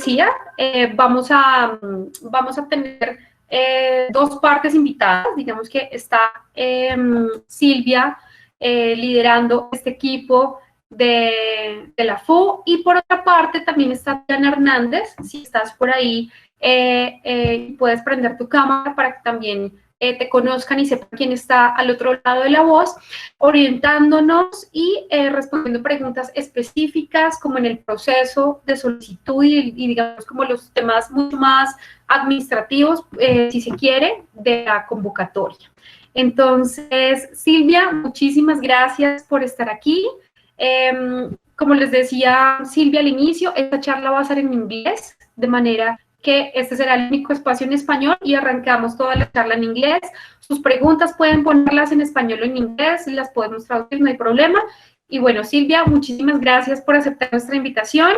decía, vamos a tener dos partes invitadas. Digamos que está Silvia liderando este equipo de la FU, y por otra parte también está Diana Hernández. Si estás por ahí, puedes prender tu cámara para que también te conozcan y sepan quién está al otro lado de la voz, orientándonos y respondiendo preguntas específicas, como en el proceso de solicitud y digamos como los temas mucho más administrativos, si se quiere, de la convocatoria. Entonces, Silvia, muchísimas gracias por estar aquí. Como les decía Silvia al inicio, esta charla va a ser en inglés, de manera que este será el único espacio en español y arrancamos toda la charla en inglés. Sus preguntas pueden ponerlas en español o en inglés, las podemos traducir, no hay problema. Y bueno, Silvia, muchísimas gracias por aceptar nuestra invitación.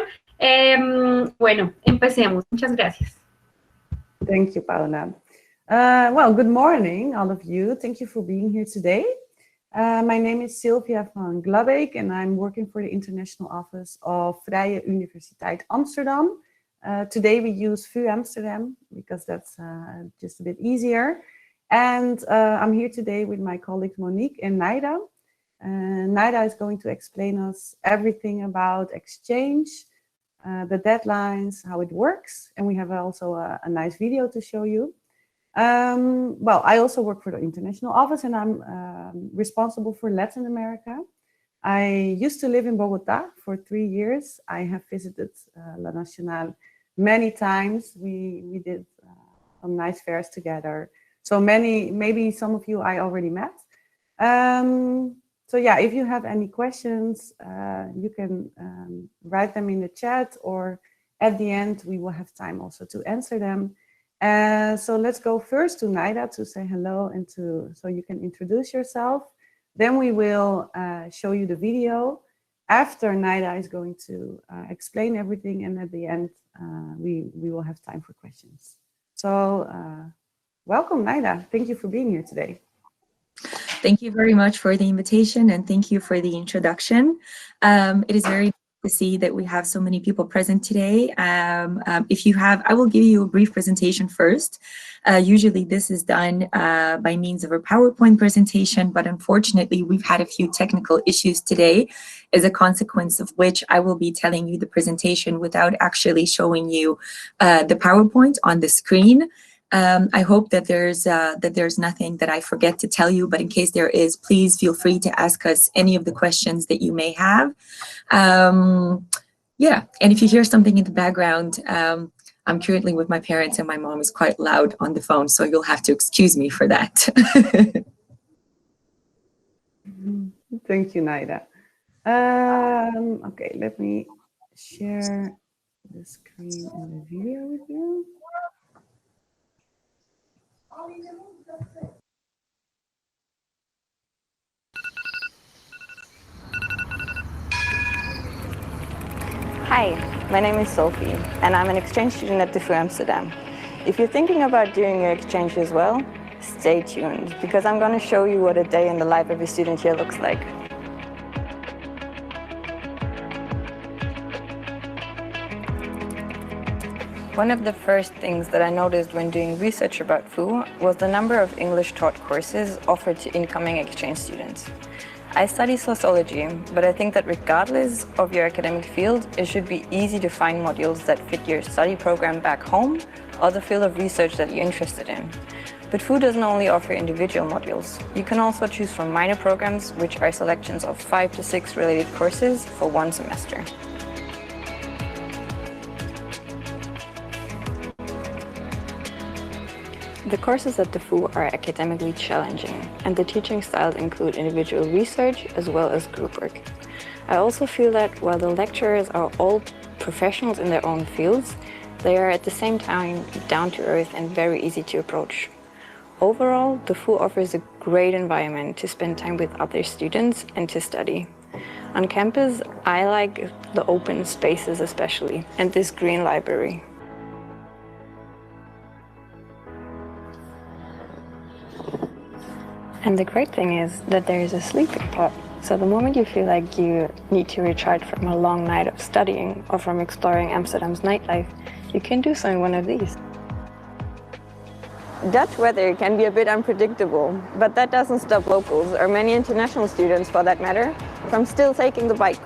Bueno, empecemos. Muchas gracias. Thank you, Paula. Well, good morning, all of you. Thank you for being here today. My name is Sylvia van Glabbeek, and I'm working for the International Office of Vrije Universiteit Amsterdam. Today we use VU Amsterdam because that's just a bit easier. And I'm here today with my colleagues Monique and Naida. Naida is going to explain us everything about exchange, the deadlines, how it works. And we have also a nice video to show you. Well, I also work for the International Office, and I'm responsible for Latin America. I used to live in Bogotá for 3 years. I have visited La Nacional many times. We did some nice fairs together. So maybe some of you I already met. So yeah, if you have any questions, you can write them in the chat, or at the end we will have time also to answer them. So let's go first to Naida to say hello and so you can introduce yourself. Then we will show you the video. After Naida is going to explain everything, and at the end we will have time for questions. So welcome, Naida. Thank you for being here today. Thank you very much for the invitation, and thank you for the introduction. It is very to see that we have so many people present today. If you have, I will give you a brief presentation first. Usually this is done by means of a PowerPoint presentation, but unfortunately we've had a few technical issues today, as a consequence of which I will be telling you the presentation without actually showing you the PowerPoint on the screen. I hope that there's nothing that I forget to tell you, but in case there is, please feel free to ask us any of the questions that you may have. Yeah, and if you hear something in the background, I'm currently with my parents and my mom is quite loud on the phone, so you'll have to excuse me for that. Thank you, Naida. Okay, let me share the screen and the video with you. Hi, my name is Sophie, and I'm an exchange student at the VU Amsterdam. If you're thinking about doing your exchange as well, stay tuned, because I'm going to show you what a day in the life of a student here looks like. One of the first things that I noticed when doing research about VU was the number of English taught courses offered to incoming exchange students. I study sociology, but I think that regardless of your academic field, it should be easy to find modules that fit your study program back home or the field of research that you're interested in. But VU doesn't only offer individual modules. You can also choose from minor programs, which are selections of 5 to 6 related courses for one semester. The courses at the VU are academically challenging, and the teaching styles include individual research as well as group work. I also feel that while the lecturers are all professionals in their own fields, they are at the same time down to earth and very easy to approach. Overall, the VU offers a great environment to spend time with other students and to study. On campus, I like the open spaces especially, and this green library. And the great thing is that there is a sleeping pod, So the moment you feel like you need to recharge from a long night of studying or from exploring Amsterdam's nightlife, you can do so in one of these. Dutch weather can be a bit unpredictable, but that doesn't stop locals, or many international students for that matter, from still taking the bike.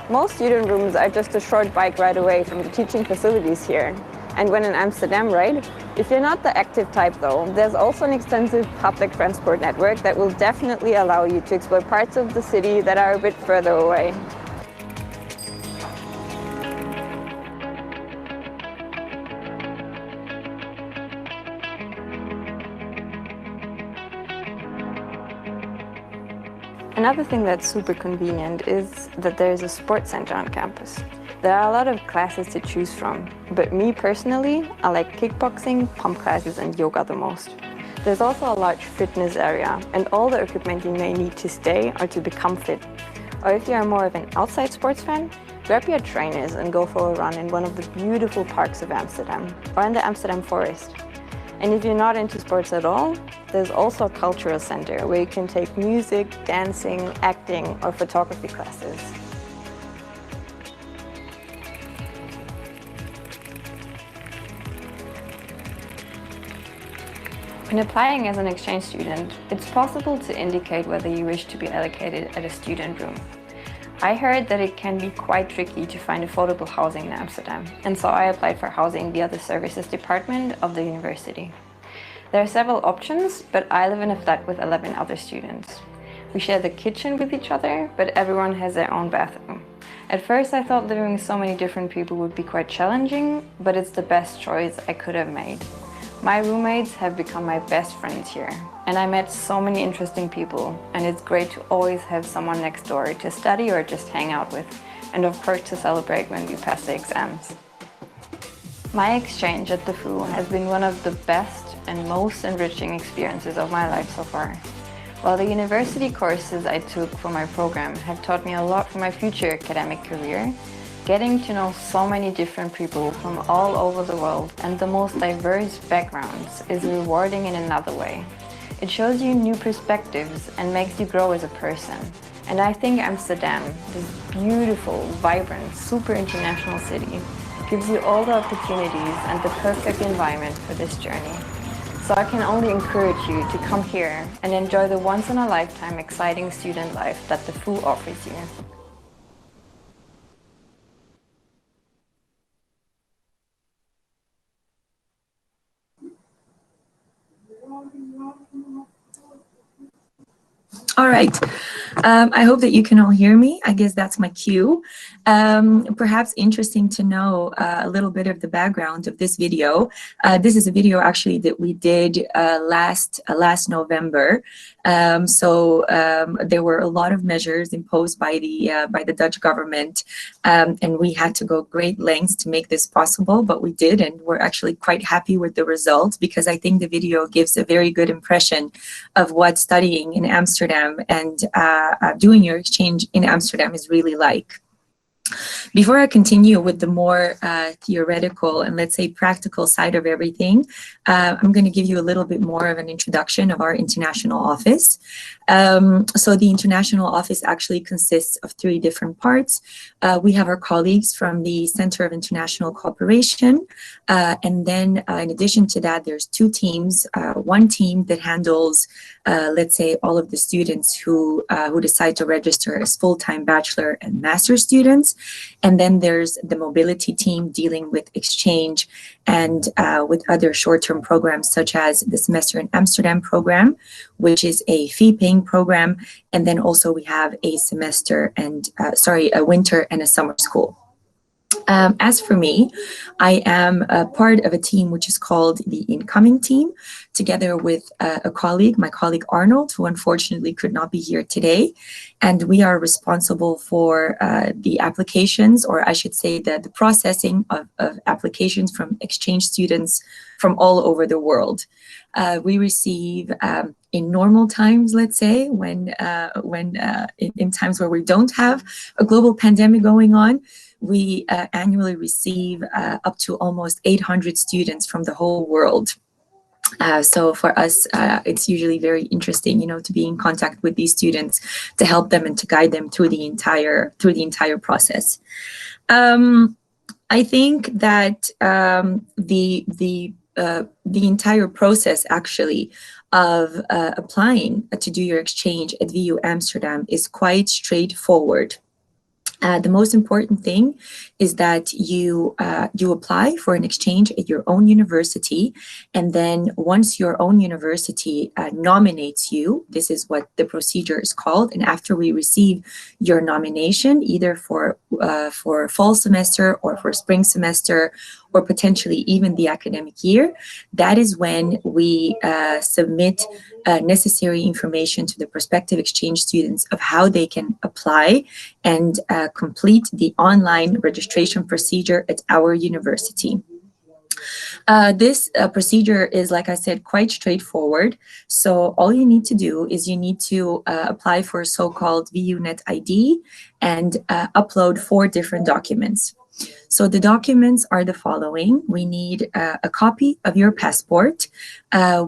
Most student rooms are just a short bike ride away from the teaching facilities here. And when in Amsterdam, right? If you're not the active type though, there's also an extensive public transport network that will definitely allow you to explore parts of the city that are a bit further away. Another thing that's super convenient is that there is a sports center on campus. There are a lot of classes to choose from, but me personally, I like kickboxing, pump classes and yoga the most. There's also a large fitness area and all the equipment you may need to stay or to become fit. Or if you are more of an outside sports fan, grab your trainers and go for a run in one of the beautiful parks of Amsterdam or in the Amsterdam forest. And if you're not into sports at all, there's also a cultural center where you can take music, dancing, acting or photography classes. When applying as an exchange student, it's possible to indicate whether you wish to be allocated at a student room. I heard that it can be quite tricky to find affordable housing in Amsterdam, and so I applied for housing via the services department of the university. There are several options, but I live in a flat with 11 other students. We share the kitchen with each other, but everyone has their own bathroom. At first I thought living with so many different people would be quite challenging, but it's the best choice I could have made. My roommates have become my best friends here, and I met so many interesting people, and it's great to always have someone next door to study or just hang out with, and of course to celebrate when we pass the exams. My exchange at the VU has been one of the best and most enriching experiences of my life so far. While the university courses I took for my program have taught me a lot for my future academic career, getting to know so many different people from all over the world and the most diverse backgrounds is rewarding in another way. It shows you new perspectives and makes you grow as a person. And I think Amsterdam, this beautiful, vibrant, super international city, gives you all the opportunities and the perfect environment for this journey. So I can only encourage you to come here and enjoy the once-in-a-lifetime exciting student life that the VU offers you. All right. I hope that you can all hear me. I guess that's my cue. Perhaps interesting to know a little bit of the background of this video. This is a video actually that we did last November. There were a lot of measures imposed by the Dutch government, and we had to go great lengths to make this possible, but we did, and we're actually quite happy with the results because I think the video gives a very good impression of what studying in Amsterdam and doing your exchange in Amsterdam is really like. Before I continue with the more theoretical and let's say practical side of everything, I'm going to give you a little bit more of an introduction of our international office. So the international office actually consists of 3 different parts. We have our colleagues from the Center of International Cooperation, and then in addition to that, there's 2 teams. One team that handles, let's say, all of the students who decide to register as full-time bachelor and master students. And then there's the mobility team dealing with exchange and with other short-term programs such as the Semester in Amsterdam program, which is a fee-paying program. And then also we have a semester and, a winter and a summer school. As for me, I am a part of a team which is called the incoming team, together with a colleague, my colleague Arnold, who unfortunately could not be here today. And we are responsible for the applications, or I should say the processing of applications from exchange students from all over the world. We receive in normal times, let's say, when in times where we don't have a global pandemic going on, we annually receive up to almost 800 students from the whole world. So for us, it's usually very interesting, to be in contact with these students, to help them and to guide them through the entire process. I think that the entire process actually of applying to do your exchange at VU Amsterdam is quite straightforward. The most important thing is that you apply for an exchange at your own university, and then once your own university nominates you, this is what the procedure is called, and after we receive your nomination, either for fall semester or for spring semester, or potentially even the academic year, that is when we submit necessary information to the prospective exchange students of how they can apply and complete the online registration procedure at our university. This procedure is, like I said, quite straightforward. So all you need to do is you need to apply for a so-called VUNet ID and upload 4 different documents. So the documents are the following. We need a copy of your passport.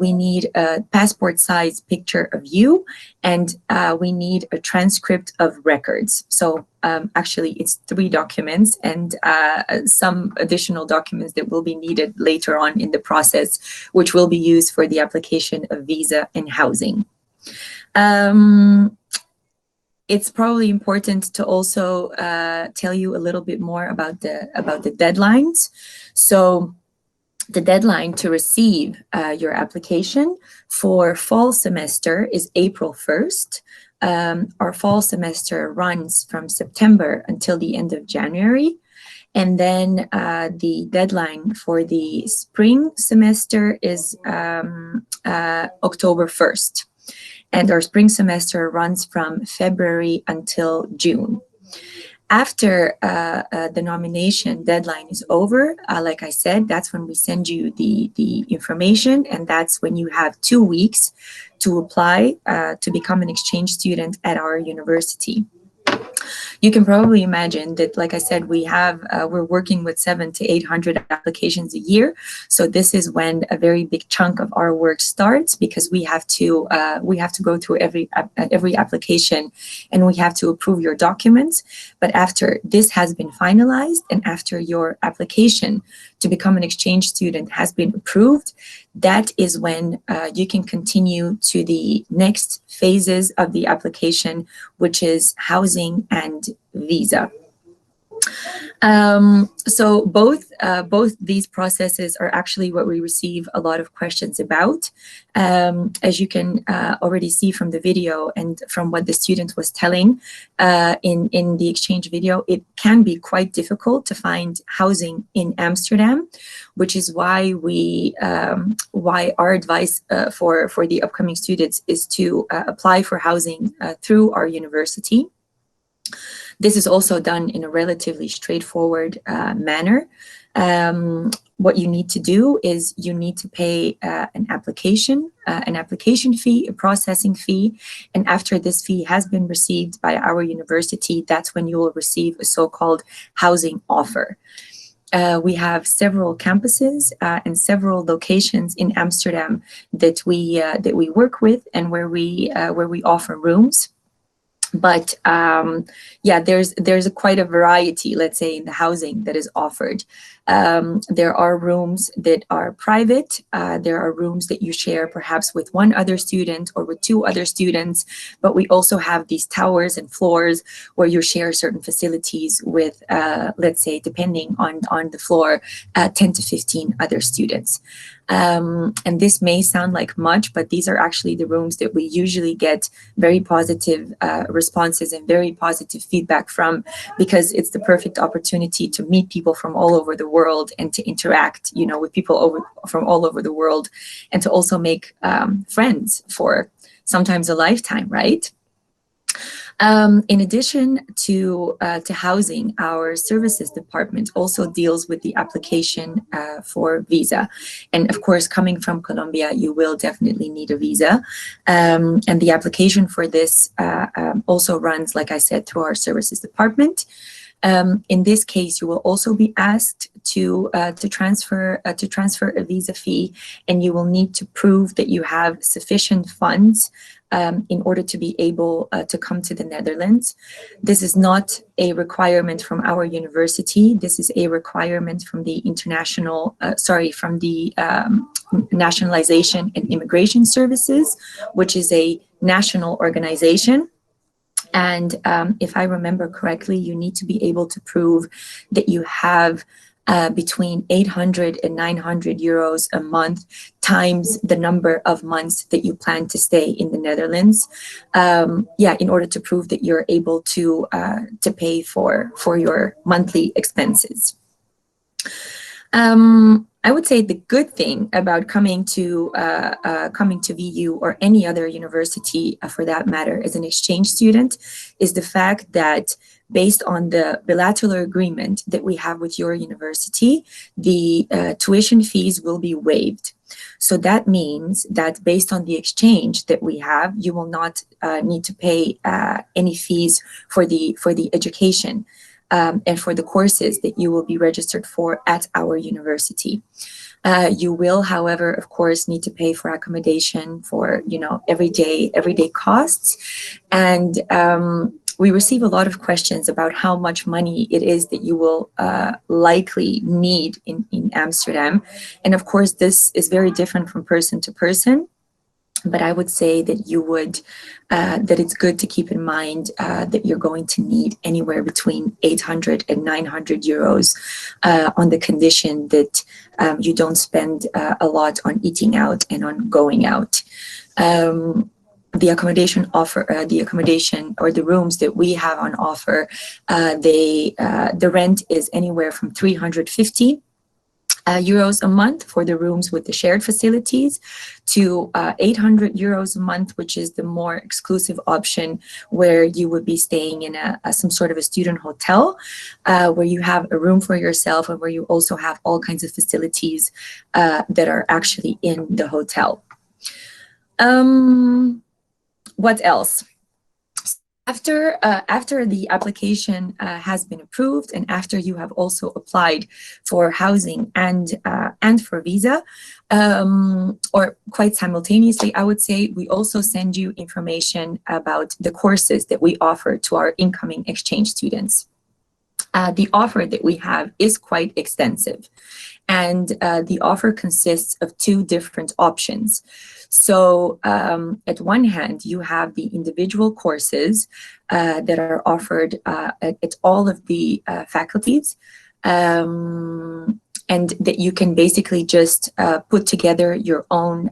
We need a passport size picture of you, and we need a transcript of records. So actually it's 3 documents and some additional documents that will be needed later on in the process, which will be used for the application of visa and housing. It's probably important to also tell you a little bit more about the deadlines. So the deadline to receive your application for fall semester is April 1st. Our fall semester runs from September until the end of January. And then the deadline for the spring semester is October 1st. And our spring semester runs from February until June. After the nomination deadline is over, like I said, that's when we send you the information, and that's when you have 2 weeks to apply to become an exchange student at our university. You can probably imagine that, like I said, we're working with 700 to 800 applications a year. So this is when a very big chunk of our work starts, because we have to go through every application and we have to approve your documents. But after this has been finalized and after your application to become an exchange student has been approved, that is when you can continue to the next phases of the application, which is housing and visa. So both these processes are actually what we receive a lot of questions about. As you can already see from the video and from what the student was telling in the exchange video, it can be quite difficult to find housing in Amsterdam, which is why why our advice for the upcoming students is to apply for housing through our university. This is also done in a relatively straightforward manner. What you need to do is you need to pay an application fee, a processing fee, and after this fee has been received by our university, that's when you will receive a so-called housing offer. We have several campuses and several locations in Amsterdam that we work with and where we offer rooms. But yeah, there's quite a variety, let's say, in the housing that is offered. There are rooms that are private. There are rooms that you share perhaps with 1 other student or with 2 other students. But we also have these towers and floors where you share certain facilities with, let's say, depending on the floor, 10 to 15 other students. And this may sound like much, but these are actually the rooms that we usually get very positive responses and very positive feedback from, because it's the perfect opportunity to meet people from all over the world and to interact, with people from all over the world, and to also make friends for sometimes a lifetime, right? In addition to housing, our services department also deals with the application for visa. And of course, coming from Colombia, you will definitely need a visa. And the application for this also runs, like I said, through our services department. In this case, you will also be asked to transfer a visa fee, and you will need to prove that you have sufficient funds in order to be able to come to the Netherlands. This is not a requirement from our university. This is a requirement from the from the Nationalization and Immigration Services, which is a national organization. And if I remember correctly, you need to be able to prove that you have between 800 and 900 euros a month times the number of months that you plan to stay in the Netherlands. In order to prove that you're able to pay for your monthly expenses. I would say the good thing about coming to VU or any other university, for that matter, as an exchange student, is the fact that based on the bilateral agreement that we have with your university, the tuition fees will be waived. So that means that based on the exchange that we have, you will not need to pay any fees for the education and for the courses that you will be registered for at our university. You will, however, of course, need to pay for accommodation, for everyday costs, and we receive a lot of questions about how much money it is that you will likely need in Amsterdam, and of course, this is very different from person to person. But I would say that that it's good to keep in mind that you're going to need anywhere between 800 and 900 euros on the condition that you don't spend a lot on eating out and on going out. The accommodation or the rooms that we have on offer, the rent is anywhere from 350 euros a month for the rooms with the shared facilities to 800 euros a month, which is the more exclusive option, where you would be staying in some sort of a student hotel, where you have a room for yourself and where you also have all kinds of facilities that are actually in the hotel. What else? After the application has been approved, and after you have also applied for housing and for visa, or quite simultaneously, I would say, we also send you information about the courses that we offer to our incoming exchange students. The offer that we have is quite extensive, and the offer consists of two different options. So at one hand, you have the individual courses that are offered at all of the faculties, and that you can basically just put together your own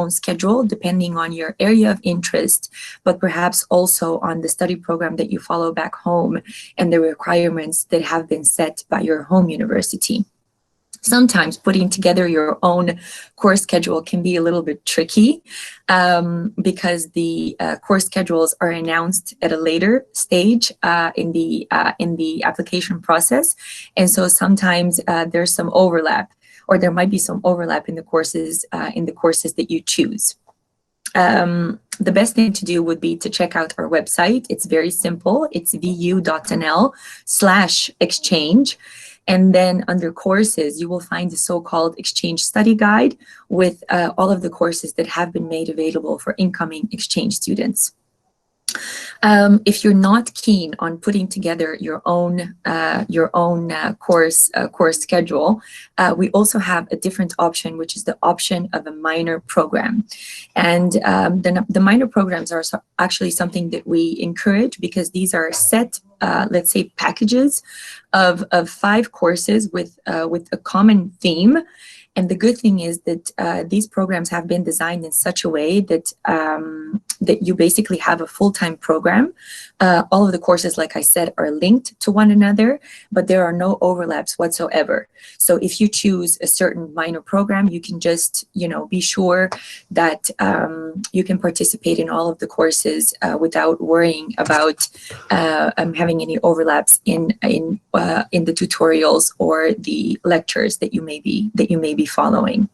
schedule depending on your area of interest, but perhaps also on the study program that you follow back home and the requirements that have been set by your home university. Sometimes putting together your own course schedule can be a little bit tricky because the course schedules are announced at a later stage in the application process, and so sometimes there's some overlap, or there might be some overlap in the courses that you choose. The best thing to do would be to check out our website. It's very simple. It's vu.nl/exchange. And then under courses, you will find the so-called exchange study guide with all of the courses that have been made available for incoming exchange students. If you're not keen on putting together your own course schedule, we also have a different option, which is the option of a minor program. And the minor programs are actually something that we encourage, because these are set, let's say, packages of 5 courses with a common theme. And the good thing is that these programs have been designed in such a way that that you basically have a full-time program. All of the courses, like I said, are linked to one another, but there are no overlaps whatsoever. So if you choose a certain minor program, you can just, be sure that you can participate in all of the courses without worrying about having any overlaps in the tutorials or the lectures that you may be following.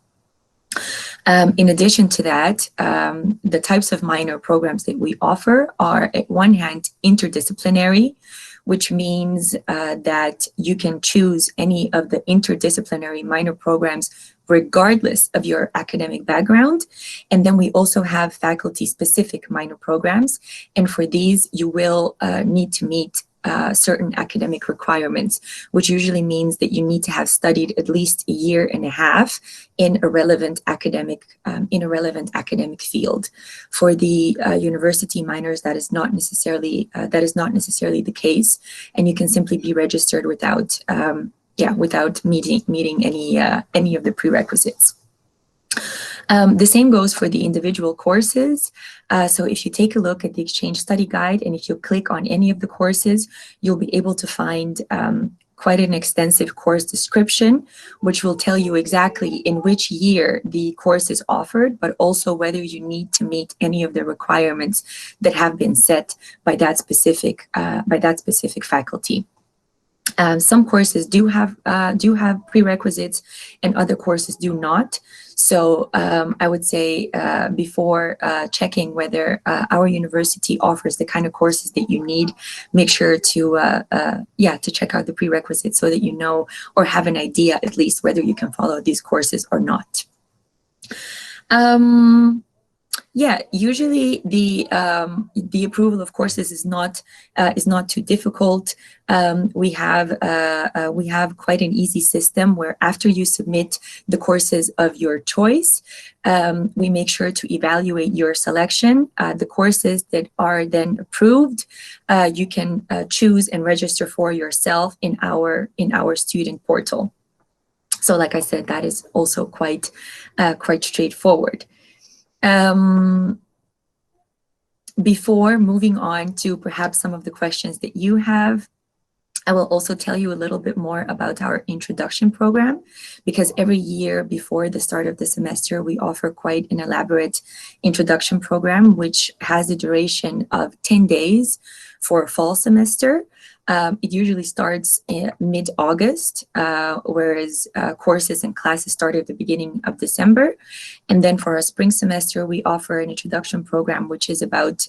In addition to that, the types of minor programs that we offer are, at one hand, interdisciplinary, which means that you can choose any of the interdisciplinary minor programs regardless of your academic background. And then we also have faculty-specific minor programs. And for these, you will need to meet certain academic requirements, which usually means that you need to have studied at least a year and a half in a relevant academic field. For the university minors, that is not necessarily the case, and you can simply be registered without meeting any of the prerequisites. The same goes for the individual courses. So if you take a look at the Exchange Study Guide, and if you click on any of the courses, you'll be able to find quite an extensive course description, which will tell you exactly in which year the course is offered, but also whether you need to meet any of the requirements that have been set by that specific faculty. Some courses do have prerequisites, and other courses do not. So I would say before checking whether our university offers the kind of courses that you need, make sure to check out the prerequisites so that you know or have an idea at least whether you can follow these courses or not. Usually the approval of courses is not too difficult. We have quite an easy system where after you submit the courses of your choice, we make sure to evaluate your selection. The courses that are then approved, you can choose and register for yourself in our student portal. So, like I said, that is also quite straightforward. Before moving on to perhaps some of the questions that you have, I will also tell you a little bit more about our introduction program, because every year before the start of the semester, we offer quite an elaborate introduction program, which has a duration of 10 days for a fall semester. It usually starts in mid-August, whereas courses and classes start at the beginning of December. And then for our spring semester, we offer an introduction program, which is about,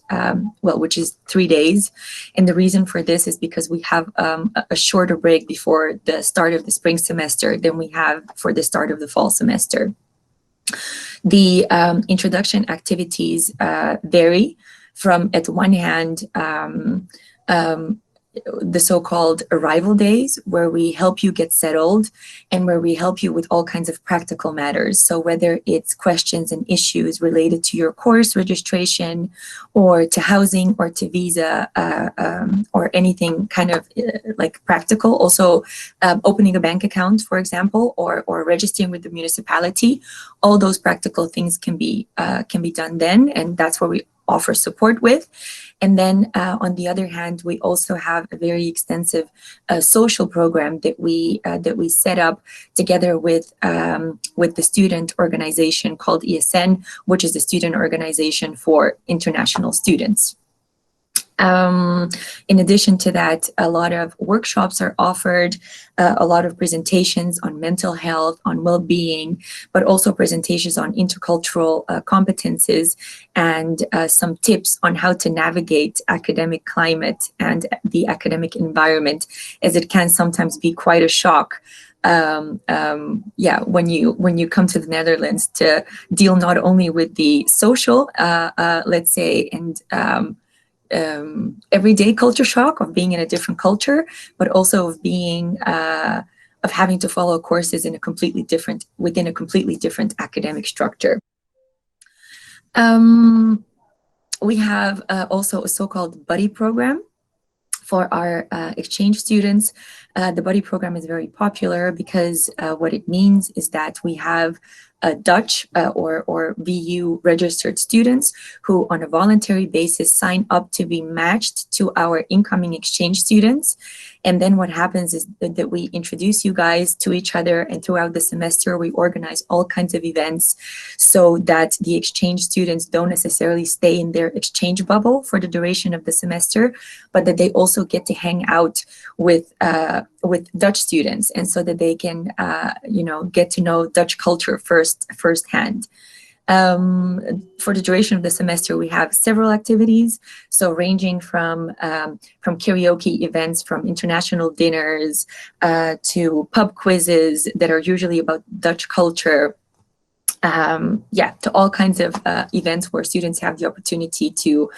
which is 3 days. And the reason for this is because we have a shorter break before the start of the spring semester than we have for the start of the fall semester. The introduction activities vary from, at one hand, the so-called arrival days, where we help you get settled and where we help you with all kinds of practical matters. So whether it's questions and issues related to your course registration, or to housing, or to visa, or anything kind of like practical, also opening a bank account, for example, or registering with the municipality, all those practical things can be done then, and that's where we offer support with. And then on the other hand, we also have a very extensive social program that we set up together with the student organization called ESN, which is the student organization for international students. In addition to that, a lot of workshops are offered, a lot of presentations on mental health, on well-being, but also presentations on intercultural competences, and some tips on how to navigate academic climate and the academic environment, as it can sometimes be quite a shock. When you come to the Netherlands to deal not only with the social, let's say, and everyday culture shock of being in a different culture, but also of being of having to follow courses in within a completely different academic structure. We have also a so-called buddy program for our exchange students. The buddy program is very popular because what it means is that we have Dutch or VU registered students who on a voluntary basis sign up to be matched to our incoming exchange students. And then what happens is that we introduce you guys to each other, and throughout the semester we organize all kinds of events so that the exchange students don't necessarily stay in their exchange bubble for the duration of the semester, but that they also get to hang out with Dutch students, and so that they can get to know Dutch culture firsthand. For the duration of the semester, we have several activities, so ranging from karaoke events, from international dinners, to pub quizzes that are usually about Dutch culture, to all kinds of events where students have the opportunity to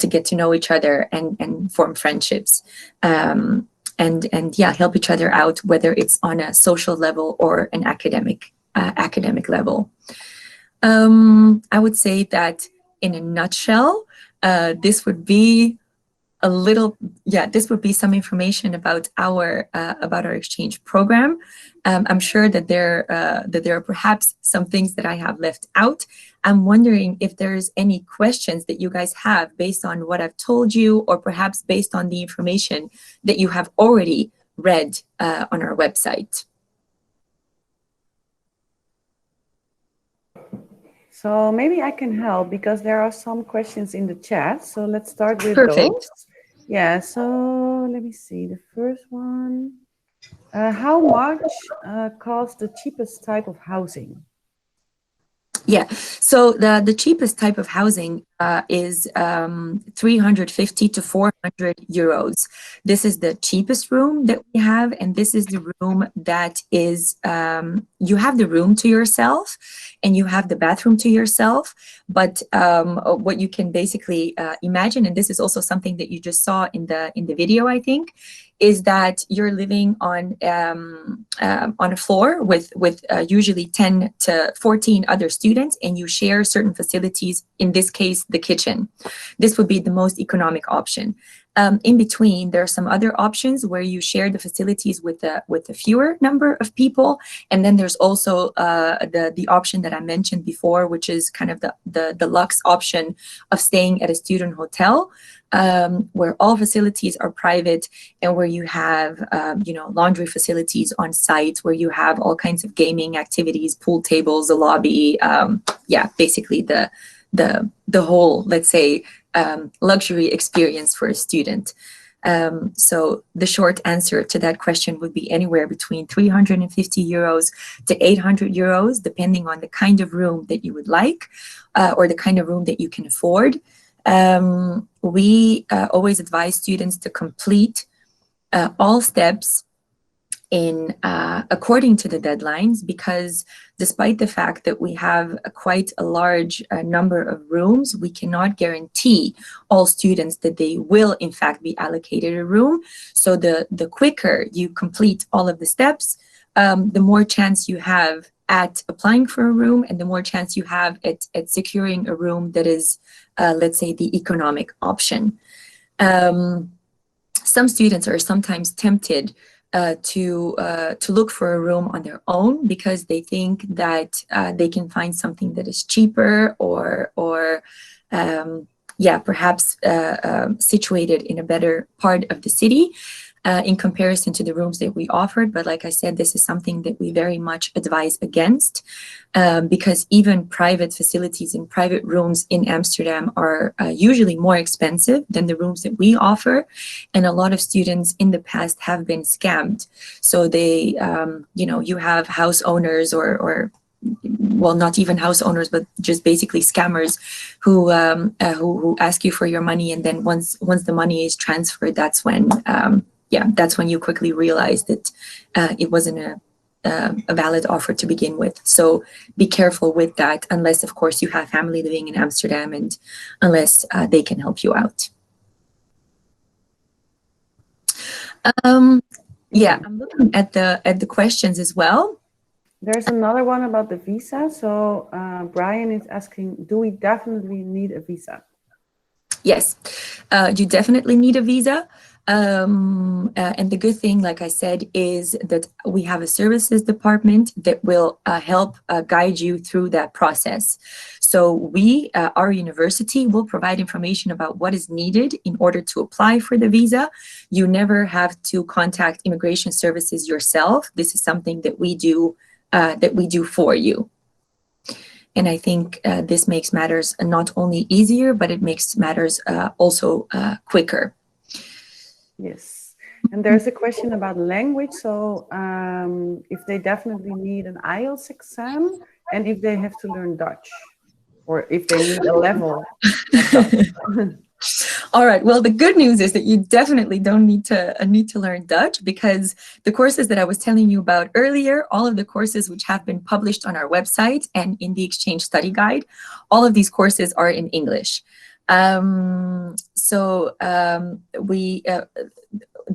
get to know each other and form friendships, and help each other out, whether it's on a social level or an academic level. I would say that in a nutshell, this would be some information about our exchange program. I'm sure that there are perhaps some things that I have left out. I'm wondering if there's any questions that you guys have based on what I've told you, or perhaps based on the information that you have already read on our website. So maybe I can help, because there are some questions in the chat. So let's start with Perfect. those. Yeah, so let me see. The first one. How much costs the cheapest type of housing? Yeah, so the cheapest type of housing is 350 to 400 euros. This is the cheapest room that we have, and this is the room that is, you have the room to yourself and you have the bathroom to yourself, but what you can basically imagine, and this is also something that you just saw in the video, I think, is that you're living on a floor with usually 10 to 14 other students, and you share certain facilities, in this case, the kitchen. This would be the most economic option. In between, there are some other options where you share the facilities with a fewer number of people. And then there's also the option that I mentioned before, which is kind of the deluxe option of staying at a student hotel, where all facilities are private, and where you have laundry facilities on site, where you have all kinds of gaming activities, pool tables, a lobby, basically the whole, let's say, luxury experience for a student. So the short answer to that question would be anywhere between 350 euros to 800 euros, depending on the kind of room that you would like, or the kind of room that you can afford. We always advise students to complete all steps according to the deadlines, because despite the fact that we have quite a large number of rooms, we cannot guarantee all students that they will in fact be allocated a room. So the quicker you complete all of the steps, the more chance you have at applying for a room, and the more chance you have at securing a room that is, let's say, the economic option. Some students are sometimes tempted to look for a room on their own, because they think that they can find something that is cheaper, or perhaps situated in a better part of the city in comparison to the rooms that we offered. But like I said, this is something that we very much advise against, because even private facilities and private rooms in Amsterdam are usually more expensive than the rooms that we offer. And a lot of students in the past have been scammed. So they, you have house owners or well, not even house owners, but just basically scammers who ask you for your money. And then once the money is transferred, that's when you quickly realize that it wasn't a valid offer to begin with. So be careful with that, unless, of course, you have family living in Amsterdam, and unless they can help you out. I'm looking at the questions as well. There's another one about the visa. So Brian is asking, do we definitely need a visa? Yes, you definitely need a visa. And the good thing, like I said, is that we have a services department that will help guide you through that process. So we, our university, will provide information about what is needed in order to apply for the visa. You never have to contact immigration services yourself. This is something that we do for you. And I think this makes matters not only easier, but it makes matters also quicker. Yes. And there's a question about language. So if they definitely need an IELTS exam, and if they have to learn Dutch. or if they need a level of Dutch. All right. Well, the good news is that you definitely don't need to learn Dutch, because the courses that I was telling you about earlier, all of the courses which have been published on our website and in the Exchange Study Guide, all of these courses are in English.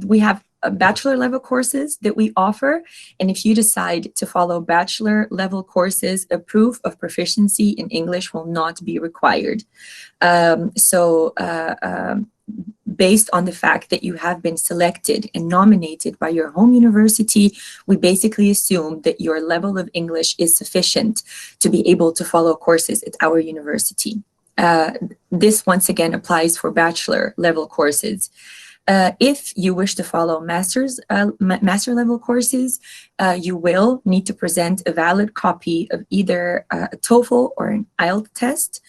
We have bachelor level courses that we offer, and if you decide to follow bachelor level courses, a proof of proficiency in English will not be required. Based on the fact that you have been selected and nominated by your home university, we basically assume that your level of English is sufficient to be able to follow courses at our university. This once again applies for bachelor level courses. If you wish to follow master level courses, you will need to present a valid copy of either a TOEFL or an IELTS test,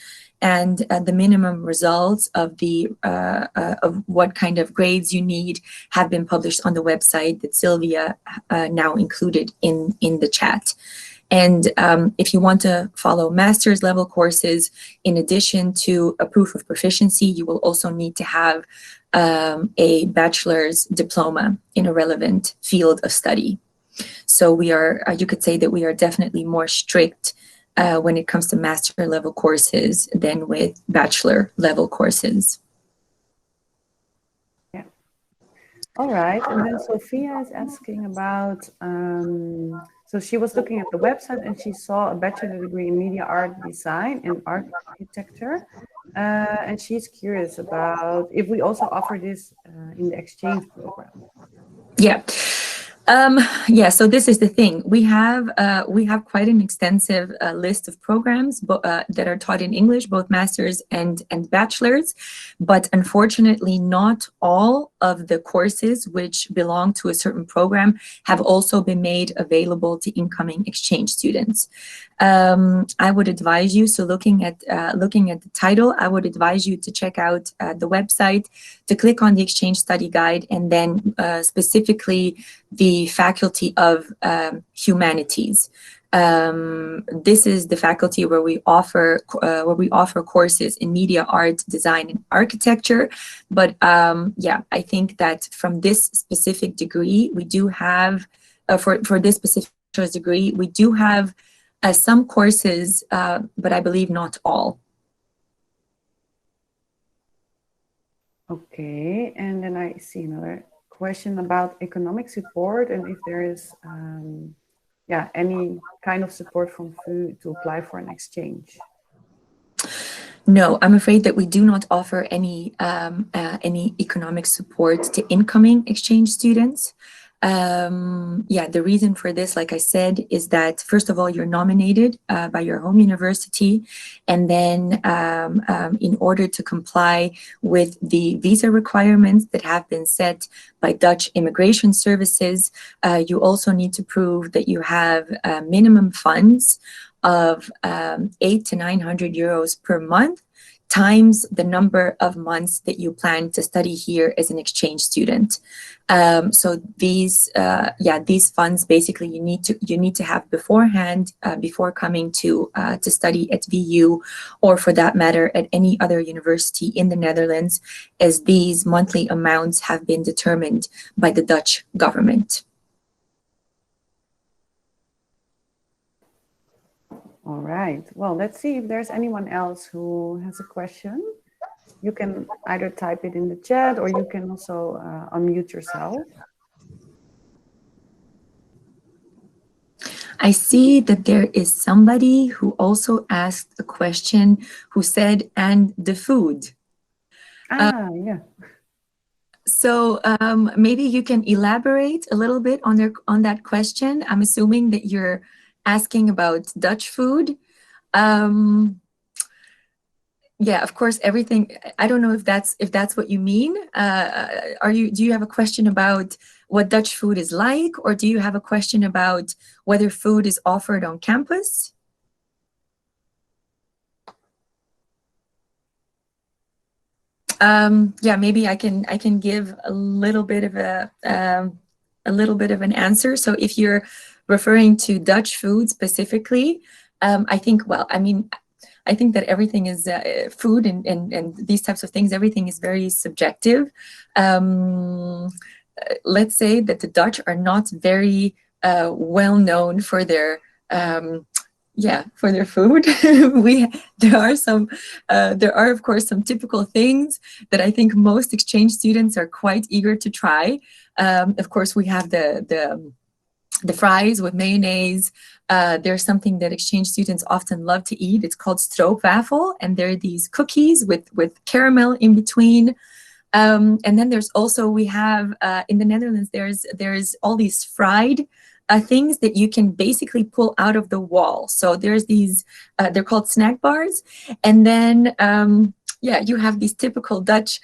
and the minimum results of of what kind of grades you need have been published on the website that Sylvia now included in the chat. And if you want to follow master's level courses, in addition to a proof of proficiency, you will also need to have a bachelor's diploma in a relevant field of study. So we are, you could say that we are definitely more strict when it comes to master level courses than with bachelor level courses. Yeah. All right. And then Sophia is asking about, so she was looking at the website and she saw a bachelor degree in media art design and architecture. And she's curious about if we also offer this in the exchange program. Yeah. Yeah, so this is the thing. We have quite an extensive list of programs that are taught in English, both masters and bachelors, but unfortunately not all of the courses which belong to a certain program have also been made available to incoming exchange students. I would advise you, so looking at the title, I would advise you to check out the website, to click on the Exchange Study Guide, and then specifically the Faculty of Humanities. This is the faculty where we offer courses in media art, design, and architecture. But yeah, I think that from this specific degree, we do have for this specific degree, we do have some courses, but I believe not all. Okay, and then I see another question about economic support and if there is yeah, any kind of support from VU to apply for an exchange. No, I'm afraid that we do not offer any economic support to incoming exchange students. Yeah, the reason for this, like I said, is that first of all, you're nominated by your home university, and then in order to comply with the visa requirements that have been set by Dutch immigration services, you also need to prove that you have minimum funds of 800 to 900 euros per month, times the number of months that you plan to study here as an exchange student. So these funds basically you need to have beforehand before coming to study at VU, or for that matter at any other university in the Netherlands, as these monthly amounts have been determined by the Dutch government. All right. Well, let's see if there's anyone else who has a question. You can either type it in the chat or you can also unmute yourself. I see that there is somebody who also asked a question who said, and the food. Yeah. So maybe you can elaborate a little bit on that question. I'm assuming that you're asking about Dutch food. Yeah, of course, everything. I don't know if that's what you mean. Do you have a question about what Dutch food is like, or do you have a question about whether food is offered on campus? Yeah, maybe I can give a little bit of an answer. So if you're referring to Dutch food specifically, I think, well, I mean, I think that everything is food and these types of things, everything is very subjective. Let's say that the Dutch are not very well known for their for their food. There are of course some typical things that I think most exchange students are quite eager to try. Of course, we have the fries with mayonnaise. There's something that exchange students often love to eat. It's called stroopwafel, and they're these cookies with caramel in between. And then there's also, we have in the Netherlands, there's all these fried things that you can basically pull out of the wall. So there's these, they're called snack bars. And then, you have these typical Dutch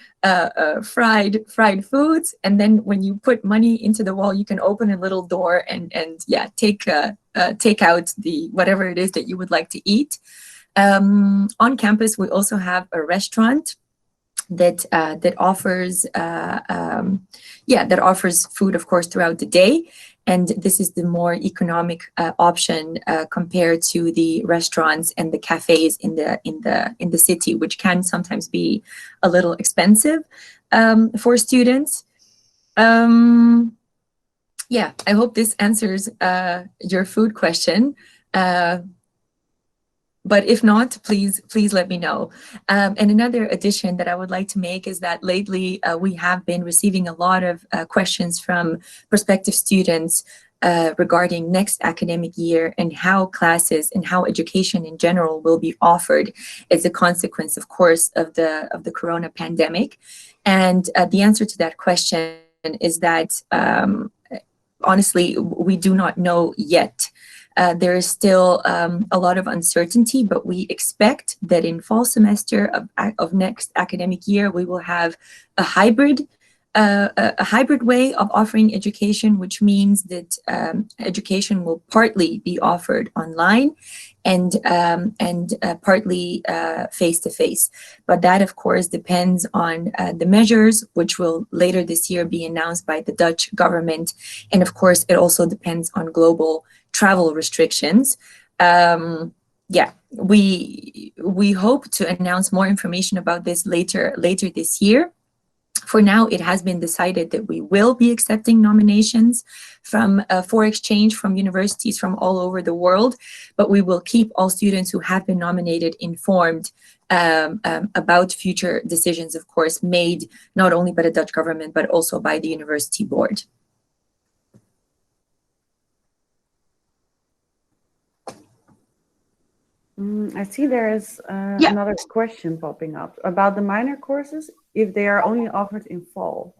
fried foods. And then when you put money into the wall, you can open a little door and take out the whatever it is that you would like to eat. On campus, we also have a restaurant that offers food, of course, throughout the day. And this is the more economic option compared to the restaurants and the cafes in the city, which can sometimes be a little expensive for students. I hope this answers your food question. But if not, please let me know. And another addition that I would like to make is that lately we have been receiving a lot of questions from prospective students regarding next academic year and how classes and how education in general will be offered as a consequence, of course, of the corona pandemic. And the answer to that question is that honestly, we do not know yet. There is still a lot of uncertainty, but we expect that in fall semester of next academic year, we will have a hybrid way of offering education, which means that education will partly be offered online and partly face-to-face. But that, of course, depends on the measures, which will later this year be announced by the Dutch government. And of course, it also depends on global travel restrictions. We hope to announce more information about this later this year. For now, it has been decided that we will be accepting nominations for exchange from universities from all over the world, but we will keep all students who have been nominated informed about future decisions, of course, made not only by the Dutch government, but also by the university board. I see there is another question popping up about the minor courses, if they are only offered in fall.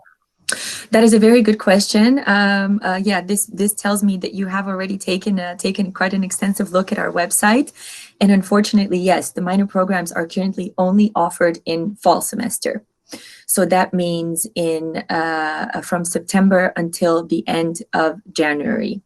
That is a very good question. This tells me that you have already taken quite an extensive look at our website. And unfortunately, yes, the minor programs are currently only offered in fall semester. So that means from September until the end of January.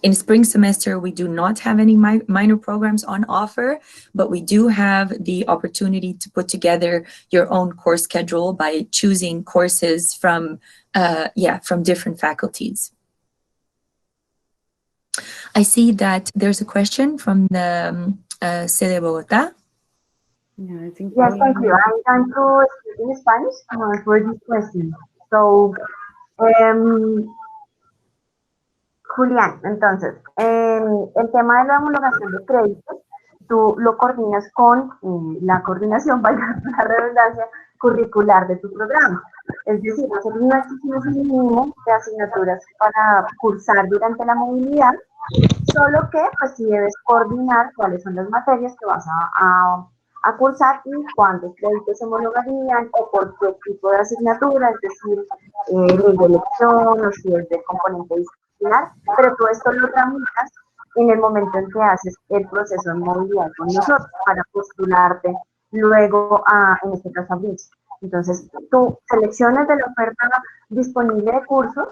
In spring semester, we do not have any minor programs on offer, but we do have the opportunity to put together your own course schedule by choosing courses from different faculties. I see that there's a question from the Sede Bogotá. Yeah, I think. Yes, thank you. I'm going to speak in Spanish for this question. So, Julián, entonces, el tema de la homologación de créditos, tú lo coordinas con la coordinación, valga la redundancia, curricular de tu programa. Es decir, nosotros no exigimos un mínimo de asignaturas para cursar durante la movilidad, solo que pues sí debes coordinar cuáles son las materias que vas a cursar y cuántos créditos se homologarían o por qué tipo de asignatura, es decir, de elección o si es de componente disciplinar, pero tú esto lo tramitas en el momento en que haces el proceso de movilidad con nosotros para postularte luego en este caso a Bridge. Entonces, tú seleccionas de la oferta disponible de cursos,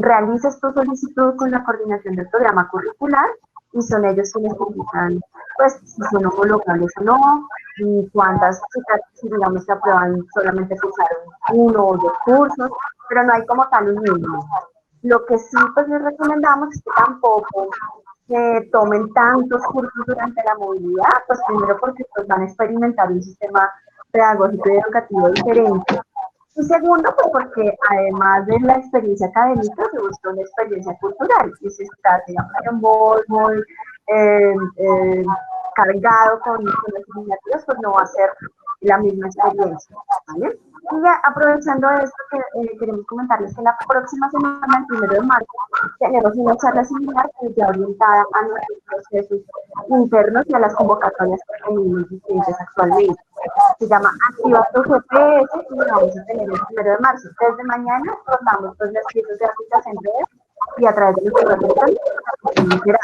realizas tu solicitud con la coordinación del programa curricular y son ellos quienes indican pues si son homologables o no, y cuántas chicas, si digamos que aprueban solamente cursaron 1 o 2 cursos, pero no hay como tal un mínimo. Lo que sí pues les recomendamos es que tampoco que tomen tantos cursos durante la movilidad? Pues primero porque pues, van a experimentar un sistema pedagógico y educativo diferente. Y segundo, pues porque además de la experiencia académica, se busca una experiencia cultural. Y si está, digamos, muy cargado con las asignaturas, pues no va a ser la misma experiencia, ¿vale? Y ya aprovechando esto, queremos comentarles que la próxima semana, el 1 de marzo, tenemos una charla similar que ya orientada a nuestros procesos internos y a las convocatorias que tenemos vigentes actualmente. Se llama Activa tu GPS y la vamos a tener el 1 de marzo. Desde mañana rotamos pues, las piezas gráficas en redes y a través de los correos electrónicos.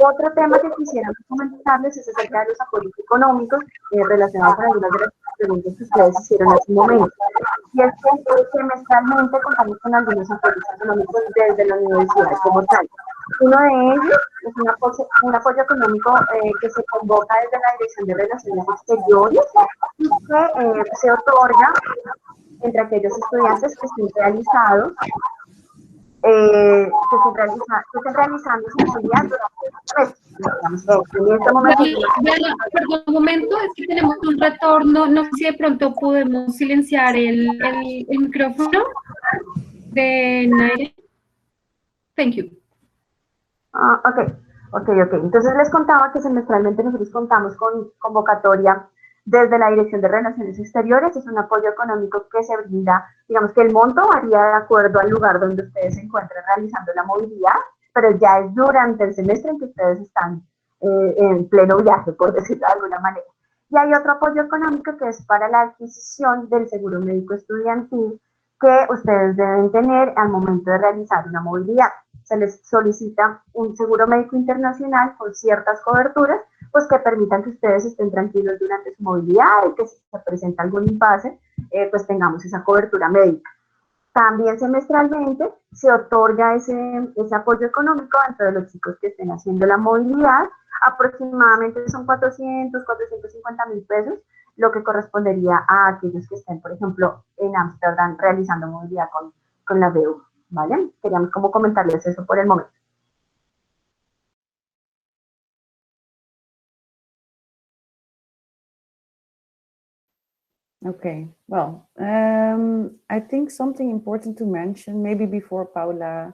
Otro tema que quisiéramos comentarles es acerca de los apoyos económicos relacionados con algunas de las preguntas que ustedes hicieron hace un momento. Y es que semestralmente contamos con algunos apoyos económicos desde la universidad como tal. Uno de ellos es un apoyo económico que se convoca desde la Dirección de Relaciones Exteriores y que se otorga entre aquellos estudiantes que estén realizados que estén realizando su movilidad en este momento. Perdón, un momento, es que tenemos un retorno, no sé si de pronto podemos silenciar el micrófono de Naira. Thank you. Ok. Entonces les contaba que semestralmente nosotros contamos con convocatoria desde la Dirección de Relaciones Exteriores. Es un apoyo económico que se brinda, digamos que el monto varía de acuerdo al lugar donde ustedes se encuentren realizando la movilidad, pero ya es durante el semestre en que ustedes están en pleno viaje, por decirlo de alguna manera. Y hay otro apoyo económico que es para la adquisición del seguro médico estudiantil que ustedes deben tener al momento de realizar una movilidad. Se les solicita un seguro médico internacional con ciertas coberturas, pues que permitan que ustedes estén tranquilos durante su movilidad y que si se presenta algún impasse, pues tengamos esa cobertura médica. También semestralmente se otorga ese apoyo económico dentro de los chicos que estén haciendo la movilidad. Aproximadamente son 450 mil pesos, lo que correspondería a aquellos que estén, por ejemplo, en Amsterdam realizando movilidad con la VU, ¿vale? Queríamos como comentarles eso por el momento. Okay, well, I think something important to mention, maybe before Paula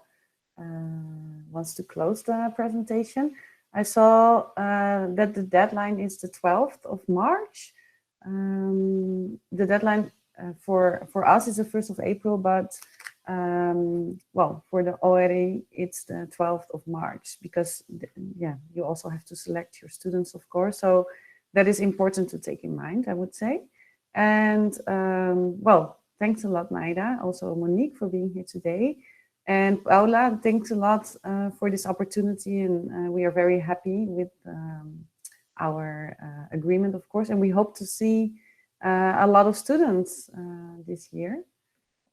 wants to close the presentation. I saw that the deadline is the 12th of March. The deadline for us is the 1st of April, but well, for the ORE, it's the 12th of March because, yeah, you also have to select your students, of course. So that is important to take in mind, I would say. And well, thanks a lot, Naida, also Monique for being here today. And Paula, thanks a lot for this opportunity. And we are very happy with our agreement, of course. And we hope to see a lot of students this year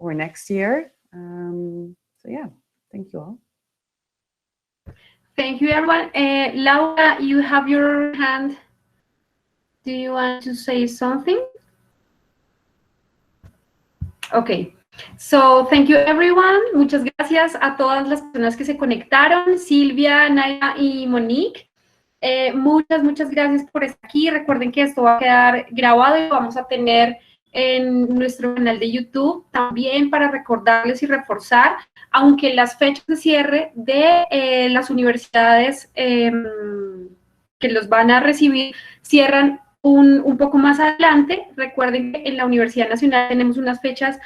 or next year. So yeah, thank you all. Thank you, everyone. Laura, you have your hand. Do you want to say something? Okay, so thank you everyone. Muchas gracias a todas las personas que se conectaron, Silvia, Naira y Monique. Muchas gracias por estar aquí. Recuerden que esto va a quedar grabado y lo vamos a tener en nuestro canal de YouTube también para recordarles y reforzar, aunque las fechas de cierre de las universidades que los van a recibir cierran un poco más adelante. Recuerden que en la Universidad Nacional tenemos unas fechas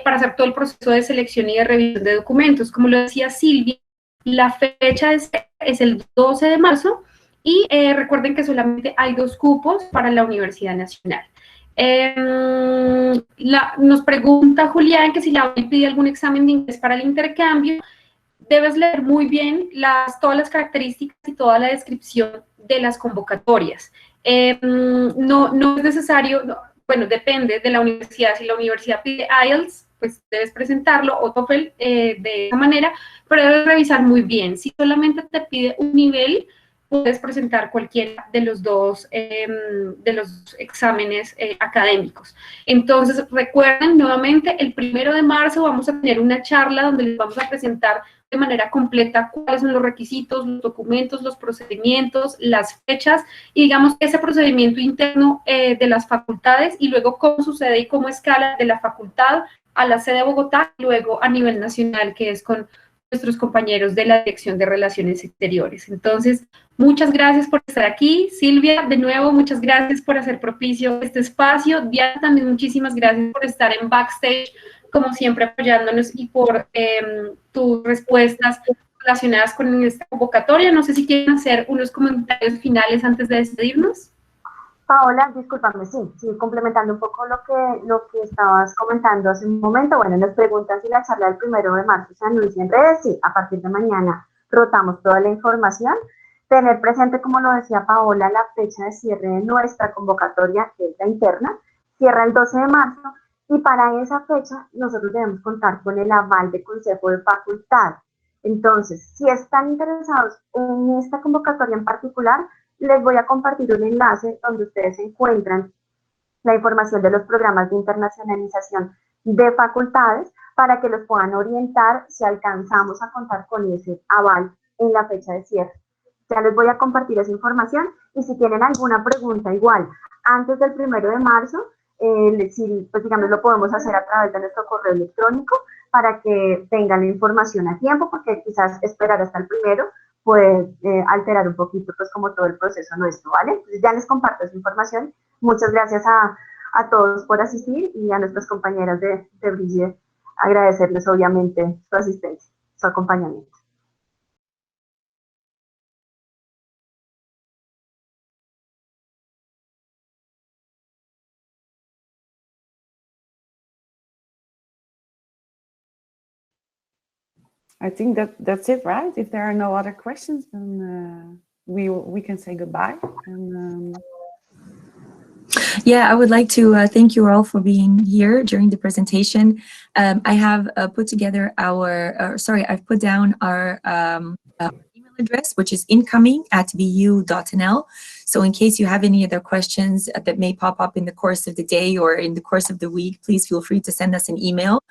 para hacer todo el proceso de selección y de revisión de documentos. Como lo decía Silvia, la fecha es el 12 de marzo y recuerden que solamente hay 2 cupos para la Universidad Nacional. Nos pregunta Julián que si la UNI pide algún examen de inglés para el intercambio. Debes leer muy bien todas las características y toda la descripción de las convocatorias. No es necesario, bueno, depende de la universidad. Si la universidad pide IELTS, pues debes presentarlo, o TOEFL de esa manera, pero debes revisar muy bien. Si solamente te pide un nivel, puedes presentar cualquiera de los dos exámenes académicos. Entonces, recuerden nuevamente, el 1 de marzo vamos a tener una charla donde les vamos a presentar de manera completa cuáles son los requisitos, los documentos, los procedimientos, las fechas y digamos ese procedimiento interno de las facultades y luego cómo sucede y cómo escala de la facultad a la sede de Bogotá y luego a nivel nacional, que es con nuestros compañeros de la Dirección de Relaciones Exteriores. Entonces, muchas gracias por estar aquí. Silvia, de nuevo, muchas gracias por hacer propicio este espacio. Diana, también muchísimas gracias por estar en backstage, como siempre, apoyándonos y por tus respuestas relacionadas con esta convocatoria. No sé si quieren hacer unos comentarios finales antes de despedirnos. Paola, discúlpame, sí, complementando un poco lo que estabas comentando hace un momento. Bueno, nos preguntan si la charla del 1 de marzo se anuncia en redes. Sí, a partir de mañana rotamos toda la información. Tener presente, como lo decía Paola, la fecha de cierre de nuestra convocatoria, que es la interna, cierra el 12 de marzo, y para esa fecha nosotros debemos contar con el aval de Consejo de Facultad. Entonces, si están interesados en esta convocatoria en particular, les voy a compartir un enlace donde ustedes encuentran la información de los programas de internacionalización de facultades para que los puedan orientar si alcanzamos a contar con ese aval en la fecha de cierre. Ya les voy a compartir esa información y si tienen alguna pregunta igual antes del 1 de marzo, pues digamos lo podemos hacer a través de nuestro correo electrónico para que tengan la información a tiempo, porque quizás esperar hasta el 1 puede alterar un poquito pues como todo el proceso nuestro, ¿vale? Entonces ya les comparto esa información. Muchas gracias a todos por asistir y a nuestras compañeras de Brille agradecerles obviamente su asistencia, su acompañamiento. I think that's it, right? If there are no other questions, then we can say goodbye. And, Yeah, I would like to thank you all for being here during the presentation. I have put together I've put down our email address, which is incoming@vu.nl. So in case you have any other questions that may pop up in the course of the day or in the course of the week, please feel free to send us an email.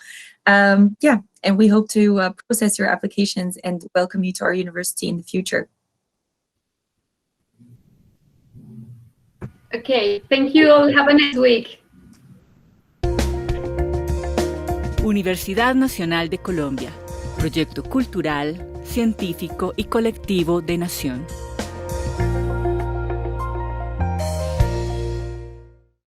Yeah, and we hope to process your applications and welcome you to our university in the future. Okay, thank you all. Have a nice week. Universidad Nacional de Colombia, proyecto cultural, científico y colectivo de nación.